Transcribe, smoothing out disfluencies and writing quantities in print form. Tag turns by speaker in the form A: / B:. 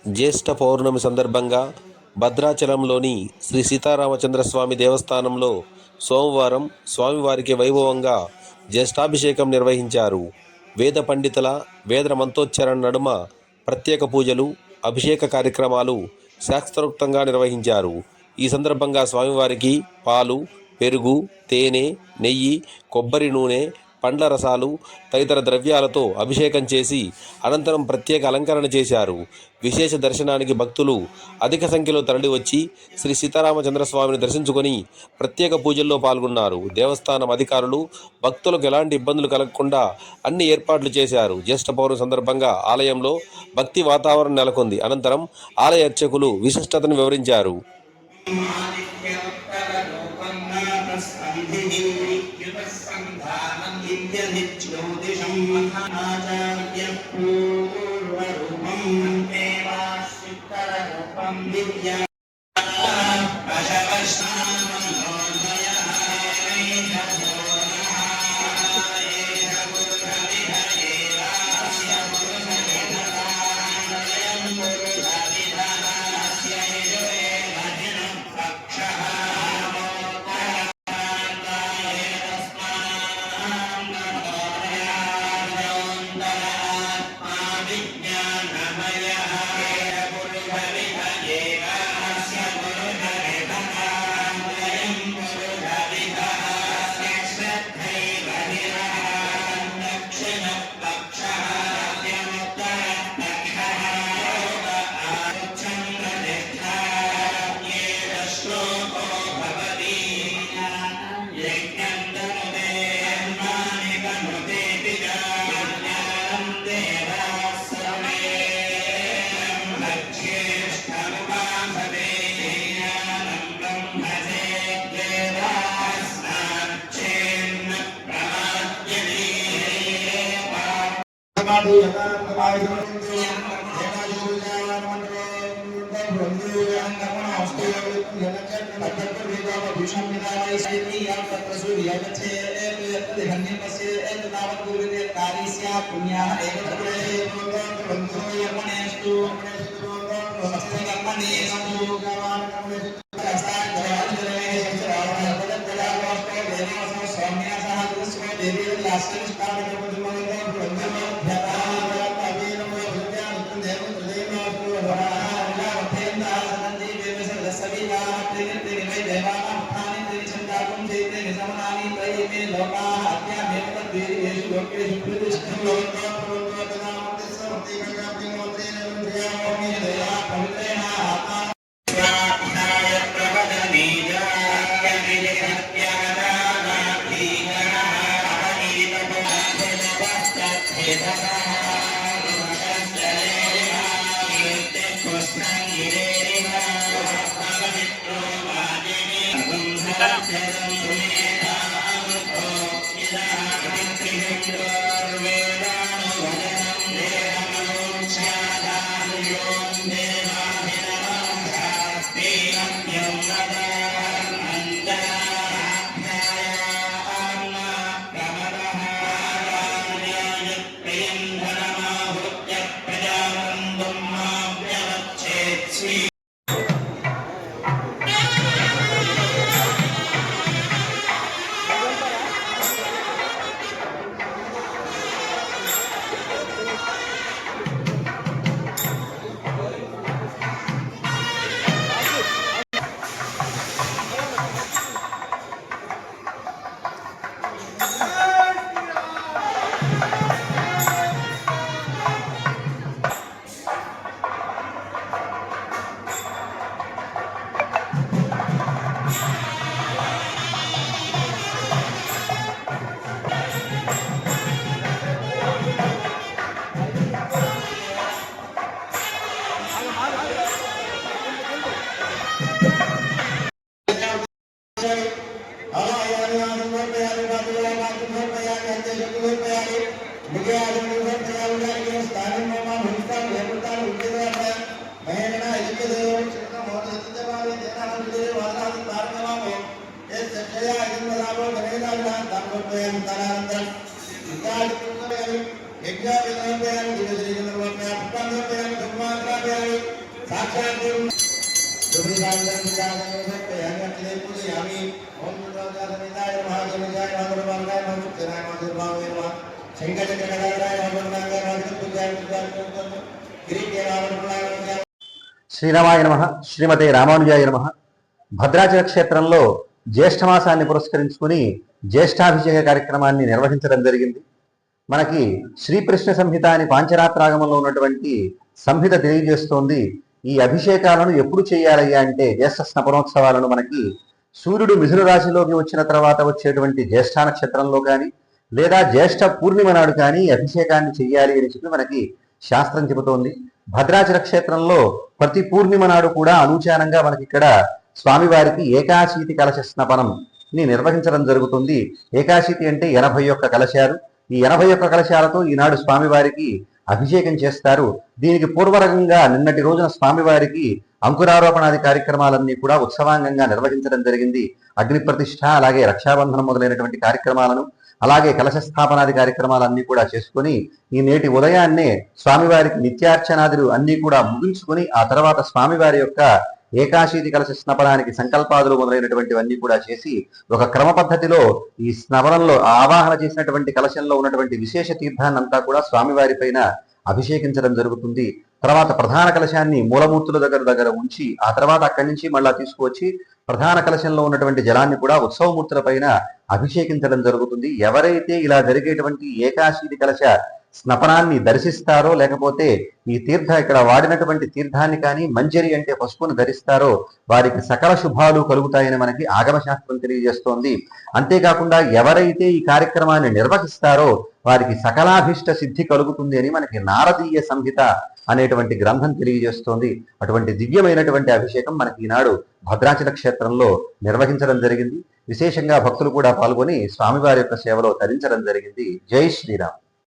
A: జ్యేష్ఠ పౌర్ణమి సందర్భంగా భద్రాచలంలోని శ్రీ సీతారామచంద్రస్వామి దేవస్థానంలో సోమవారం స్వామివారికి వైభవంగా జ్యేష్ఠాభిషేకం నిర్వహించారు. వేద పండితుల వేద మంత్రోచ్చరణ నడుమ ప్రత్యేక పూజలు, అభిషేక కార్యక్రమాలు శాస్త్రోక్తంగా నిర్వహించారు. ఈ సందర్భంగా స్వామివారికి పాలు, పెరుగు, తేనె, నెయ్యి, కొబ్బరి నూనె, పండ్ల రసాలు తదితర ద్రవ్యాలతో అభిషేకం చేసి అనంతరం ప్రత్యేక అలంకరణ చేశారు. విశేష దర్శనానికి భక్తులు అధిక సంఖ్యలో తరలివచ్చి శ్రీ సీతారామచంద్రస్వామిని దర్శించుకొని ప్రత్యేక పూజల్లో పాల్గొన్నారు. దేవస్థానం అధికారులు భక్తులకు ఎలాంటి ఇబ్బందులు కలగకుండా అన్ని ఏర్పాట్లు చేశారు. జ్యేష్ఠ పౌర్ణమి సందర్భంగా ఆలయంలో భక్తి వాతావరణం నెలకొంది. అనంతరం ఆలయ అర్చకులు విశిష్టతను వివరించారు.
B: శ్రీరామాయ నమః. శ్రీమతే రామానుజాయ నమః. భద్రాచల క్షేత్రంలో జ్యేష్ఠమాసాన్ని పురస్కరించుకుని జ్యేష్ఠాభిషేక కార్యక్రమాన్ని నిర్వహించడం జరిగింది. మనకి శ్రీకృష్ణ సంహిత అని పాంచరాత్రాగమంలో ఉన్నటువంటి సంహిత తెలియజేస్తోంది. ఈ అభిషేకాలను ఎప్పుడు చేయాలయ్యా అంటే జ్యేష్ఠ స్నపనోత్సవాలను మనకి సూర్యుడు మిథున రాశిలోకి వచ్చిన తర్వాత వచ్చేటువంటి జ్యేష్ఠ నక్షత్రంలో కానీ లేదా జ్యేష్ఠ పూర్ణిమ నాడు కానీ అభిషేకాన్ని చెయ్యాలి అని చెప్పి మనకి శాస్త్రం చెబుతోంది. భద్రాచల క్షేత్రంలో ప్రతి పూర్ణిమ నాడు కూడా అనూచానంగా మనకి ఇక్కడ స్వామివారికి ఏకాశీతి కలశ స్నపనం ని నిర్వహించడం జరుగుతుంది. ఏకాశీతి అంటే 81 కలశాలు. ఈ 81 కలశాలతో ఈనాడు స్వామివారికి అభిషేకం చేస్తారు. దీనికి పూర్వరకంగా నిన్నటి రోజున స్వామివారికి అంకురారోపణాది కార్యక్రమాలన్నీ కూడా ఉత్సవాంగంగా నిర్వహించడం జరిగింది. అగ్ని ప్రతిష్ఠ, అలాగే రక్షాబంధనం మొదలైనటువంటి కార్యక్రమాలను, అలాగే కలశ స్థాపనాది కార్యక్రమాలన్నీ కూడా చేసుకుని ఈ నేటి ఉదయాన్నే స్వామివారికి నిత్యార్చనాదులు అన్నీ కూడా ముగించుకుని ఆ తర్వాత స్వామివారి యొక్క ఏకాశీతి కలశ స్నపనానికి సంకల్పాదులు మొదలైనటువంటివన్నీ కూడా చేసి ఒక క్రమ పద్ధతిలో ఈ స్నపనంలో ఆవాహన చేసినటువంటి కలశంలో ఉన్నటువంటి విశేష తీర్థాన్నంతా కూడా స్వామివారి పైన అభిషేకించడం జరుగుతుంది. తర్వాత ప్రధాన కలశాన్ని మూలమూర్తుల దగ్గర ఉంచి ఆ తర్వాత అక్కడి నుంచి మళ్ళా తీసుకువచ్చి ప్రధాన కలశంలో ఉన్నటువంటి జలాన్ని కూడా ఉత్సవమూర్తుల పైన అభిషేకించడం జరుగుతుంది. ఎవరైతే ఇలా జరిగేటువంటి ఏకాశీతి కలశ స్నపనాన్ని దర్శిస్తారో లేకపోతే ఈ ఇక్కడ వాడినటువంటి తీర్థాన్ని కానీ మంజరి అంటే పసుపును ధరిస్తారో వారికి సకల శుభాలు కలుగుతాయని మనకి ఆగమ శాస్త్రం తెలియజేస్తోంది. అంతేకాకుండా ఎవరైతే ఈ కార్యక్రమాన్ని నిర్వహిస్తారో వారికి సకలాభిష్ట సిద్ధి కలుగుతుంది అని మనకి నారదీయ సంహిత అనేటువంటి గ్రంథం తెలియజేస్తోంది. అటువంటి దివ్యమైనటువంటి అభిషేకం మనకి ఈనాడు భద్రాచల క్షేత్రంలో నిర్వహించడం జరిగింది. విశేషంగా భక్తులు కూడా పాల్గొని స్వామివారి యొక్క సేవలో తరించడం జరిగింది. జై శ్రీరామ్.